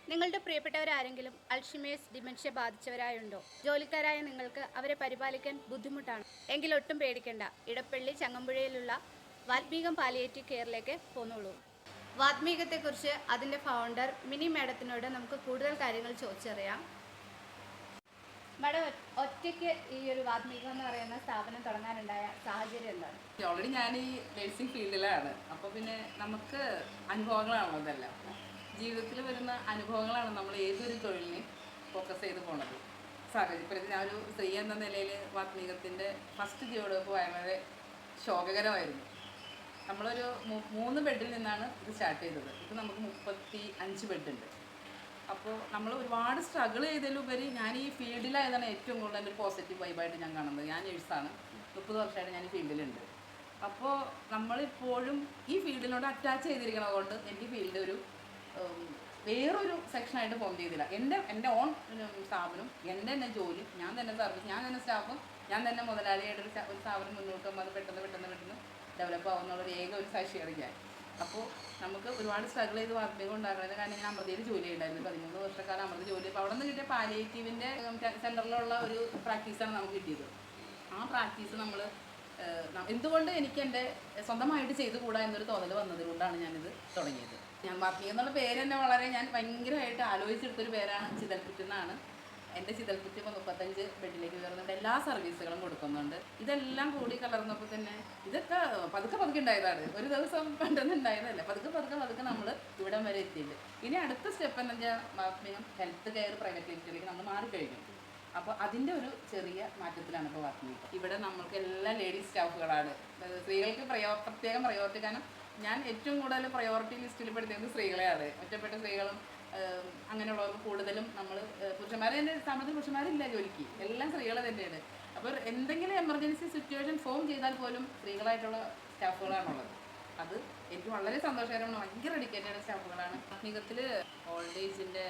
നിങ്ങളുടെ പ്രിയപ്പെട്ടവരാരെങ്കിലും Alzheimer's dementia ബാധിച്ചവരായുണ്ടോ? ജോലിക്കാരായ നിങ്ങൾക്ക് അവരെ പരിപാലിക്കാൻ ബുദ്ധിമുട്ടാണ് എങ്കിൽ ഒട്ടും പേടിക്കേണ്ട. ഇടപ്പള്ളി ചങ്ങമ്പുഴയിലുള്ള വാത്മീകം പാലിയേറ്റീവ് കെയറിലേക്ക് പോന്നോളൂ. വാത്മീകത്തെക്കുറിച്ച് അതിൻ്റെ ഫൗണ്ടർ മിനി മാഡത്തിനോട് നമുക്ക് കൂടുതൽ കാര്യങ്ങൾ ചോദിച്ചറിയാം. മാഡം, ഒറ്റയ്ക്ക് ഈ ഒരു വാത്മീകം എന്ന് പറയുന്ന സ്ഥാപനം തുടങ്ങാനുണ്ടായ സാഹചര്യം എന്താണ്? ഓൾറെഡി ഞാൻ ഈ നഴ്സിംഗ് ഫീൽഡിലാണ്. അപ്പോൾ പിന്നെ നമുക്ക് അനുഭവങ്ങളാണല്ലോ ഇതെല്ലാം. ജീവിതത്തിൽ വരുന്ന അനുഭവങ്ങളാണ് നമ്മൾ ഏതൊരു തൊഴിലിനെ ഫോക്കസ് ചെയ്ത് പോണത്. സാഹചര്യത്തിൽ ഞാനൊരു സ്ത്രീ എന്ന നിലയിൽ വാത്മീകത്തിൻ്റെ ഫസ്റ്റ് ജീവിതമൊക്കെ വളരെ ശോകകരമായിരുന്നു. നമ്മളൊരു 3 ബെഡിൽ നിന്നാണ് ഇത് സ്റ്റാർട്ട് ചെയ്തത്. ഇത് നമുക്ക് 35 ബെഡുണ്ട്. അപ്പോൾ നമ്മൾ ഒരുപാട് സ്ട്രഗിൾ ചെയ്തതിലുപരി ഞാൻ ഈ ഫീൽഡിലായതാണ് ഏറ്റവും കൂടുതൽ എൻ്റെ ഒരു പോസിറ്റീവ് വൈബായിട്ട് ഞാൻ കാണുന്നത്. ഞാൻ നേഴ്സാണ്, 30 വർഷമായിട്ട് ഞാൻ ഈ ഫീൽഡിലുണ്ട്. അപ്പോൾ നമ്മളിപ്പോഴും ഈ ഫീൽഡിനോട് അറ്റാച്ച് ചെയ്തിരിക്കണത് കൊണ്ട് എനിക്ക് ഫീൽഡ് ഒരു വേറൊരു സെക്ഷനായിട്ട് ഫോം ചെയ്തില്ല. എൻ്റെ ഓൺ സ്ഥാപനം, എൻ്റെ തന്നെ ജോലി, ഞാൻ തന്നെ സർവീസ്, ഞാൻ തന്നെ സ്റ്റാഫും, ഞാൻ തന്നെ മുതലാളിയായിട്ട് ഒരു സ്ഥാപനം മുന്നോട്ട് പോകുമ്പോൾ അത് പെട്ടെന്ന് ഡെവലപ്പ് ആവുന്നുള്ളൊരു ഒരു സാക്ഷിയാണ് ഞാൻ. അപ്പോൾ നമുക്ക് ഒരുപാട് സ്ട്രഗിൾ ചെയ്ത് വാത്മീകം ഉണ്ടാക്കുന്നത്. കാരണം ഞാൻ അമൃതയിൽ ജോലി ഉണ്ടായിരുന്നു 13 വർഷക്കാലം അമൃത ജോലി. അപ്പോൾ അവിടെ നിന്ന് കിട്ടിയ പാലിയേറ്റീവിൻ്റെ സെൻറ്ററിലുള്ള ഒരു പ്രാക്ടീസാണ് നമുക്ക് കിട്ടിയത്. ആ പ്രാക്ടീസ് നമ്മൾ എന്തുകൊണ്ട് എനിക്ക് എൻ്റെ സ്വന്തമായിട്ട് ചെയ്തുകൂടാ എന്നൊരു തോന്നൽ വന്നതുകൊണ്ടാണ് ഞാനിത് തുടങ്ങിയത്. ഞാൻ വാത്മീകം എന്നുള്ള പേര് തന്നെ ഞാൻ ഭയങ്കരമായിട്ട് ആലോചിച്ചെടുത്തൊരു പേരാണ് ചിതൽപുറ്റ് എന്നാണ്. എൻ്റെ ചിതൽപുറ്റ് ഇപ്പോൾ 35 ബെഡിലേക്ക് ഉയർന്നിട്ട് എല്ലാ സർവീസുകളും കൊടുക്കുന്നുണ്ട്. ഇതെല്ലാം കൂടി കലർന്നപ്പോൾ തന്നെ ഇതൊക്കെ പതുക്കെ ഉണ്ടായതാണ്. ഒരു ദിവസം പെട്ടെന്ന് ഉണ്ടായതല്ല. പതുക്കെ നമ്മൾ ഇവിടം വരെ എത്തിയിട്ടുണ്ട്. ഇനി അടുത്ത സ്റ്റെപ്പ് എന്ന് വെച്ചാൽ വാത്മീകം ഹെൽത്ത് കെയർ പ്രൈവറ്റ് ലിമിറ്റിലേക്ക് നമ്മൾ മാറിക്കഴിഞ്ഞു. അപ്പോൾ അതിൻ്റെ ഒരു ചെറിയ മാറ്റത്തിലാണ് ഇപ്പോൾ വാത്മീകം. ഇവിടെ നമ്മൾക്ക് എല്ലാ ലേഡീസ് സ്റ്റാഫുകളാണ്. സ്ത്രീകൾക്ക് പ്രത്യേകം പ്രയോറിറ്റി. കാരണം ഞാൻ ഏറ്റവും കൂടുതൽ പ്രയോറിറ്റി ലിസ്റ്റിൽ പെടുത്തിയത് സ്ത്രീകളെയാണ്. ഒറ്റപ്പെട്ട സ്ത്രീകളും അങ്ങനെയുള്ളവർക്ക് കൂടുതലും നമ്മൾ പുരുഷന്മാരെ എൻ്റെ സ്ഥാപനത്തിൽ പുരുഷന്മാരില്ല ജോലിക്ക്, എല്ലാം സ്ത്രീകൾ തന്നെയാണ്. അപ്പോൾ എന്തെങ്കിലും എമർജൻസി സിറ്റുവേഷൻ ഫോം ചെയ്താൽ പോലും സ്ത്രീകളായിട്ടുള്ള സ്റ്റാഫുകളാണുള്ളത്. അത് എനിക്ക് വളരെ സന്തോഷകരമാണ്. ഭയങ്കര ഡെഡിക്കേറ്റഡ് സ്റ്റാഫുകളാണ്. വാത്മീകത്തിൽ ഓൾഡ് ഏജിൻ്റെ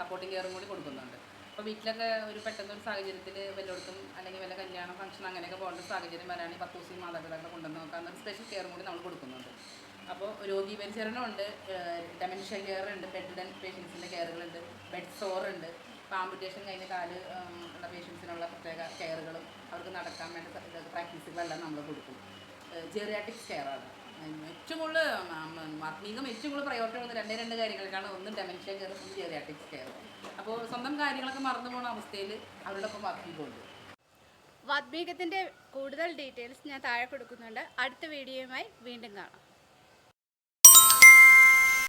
സപ്പോർട്ടിംഗ് കെയറും കൂടി കൊടുക്കുന്നുണ്ട്. അപ്പോൾ വീട്ടിലൊക്കെ ഒരു പെട്ടെന്നൊരു സാഹചര്യത്തിൽ വല്ലയിടത്തും അല്ലെങ്കിൽ വല്ല കല്യാണം ഫംഗ്ഷൻ അങ്ങനെയൊക്കെ പോകേണ്ട സാഹചര്യം വരാണെങ്കിൽ 10 ദിവസം മാതാപിതാക്കളെ കൊണ്ടുവന്ന് നോക്കാവുന്ന സ്പെഷ്യൽ കെയറും കൂടി നമ്മൾ കൊടുക്കുന്നുണ്ട്. അപ്പോൾ രോഗി പരിചരണമുണ്ട്, ഡെമൻഷ്യ കെയർ ഉണ്ട്, ബെഡ് പേഷ്യൻസിൻ്റെ കെയറുകളുണ്ട്, ബെഡ് സോറുണ്ട്, ഇപ്പോൾ ആംപുറ്റേഷൻ കഴിഞ്ഞ കാല് ഉള്ള പേഷ്യൻസിനുള്ള പ്രത്യേക കെയറുകളും അവർക്ക് നടക്കാൻ വേണ്ട പ്രാക്ടീസുകളെല്ലാം നമ്മൾ കൊടുക്കും. ജെറിയാട്രിക്സ് കെയറാണ് ഏറ്റവും കൂടുതൽ വാത്മീകം ഏറ്റവും കൂടുതൽ പ്രയോറിറ്റി ഉള്ളത്. 2 കാര്യങ്ങൾക്കാണ്. ഒന്ന് ഡെമൻഷ്യ കെയർ, ഒന്ന് ജെറിയാട്രിക്സ് കെയർ. അപ്പോൾ സ്വന്തം കാര്യങ്ങളൊക്കെ മറന്നു പോകുന്ന അവസ്ഥയിൽ അവരുടെ ഒപ്പം വാത്മീകമുണ്ട്. വാത്മീകത്തിൻ്റെ കൂടുതൽ ഡീറ്റെയിൽസ് ഞാൻ താഴെ കൊടുക്കുന്നുണ്ട്. അടുത്ത വീഡിയോയുമായി വീണ്ടും കാണാം.